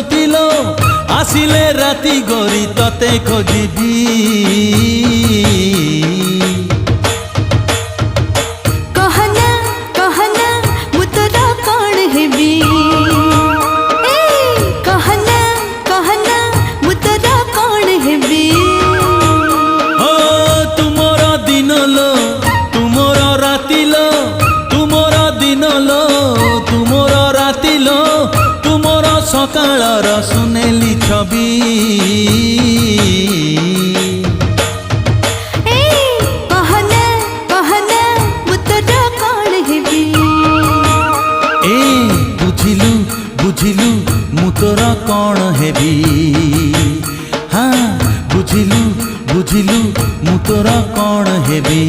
ଛୁଟିଲୋ ଆସିଲେ ରାତି ଗରି ତତେ ଖୋଜିବି कहना कहना मु तोरा कौन हेबी कहना कहना मु तोरा कौन हेबी ओ तुमर दिन लो तुमर राति लो तुमर दिन लो तुमर राति लो तुमर सकाळर सुनेली छवि कहना कहना मु तोरा कौन हेबी ए बुझिलु बुझिलु मु तोरा कौन हेबी हाँ बुझिलु बुझिलु मु तोरा कौन हेबी।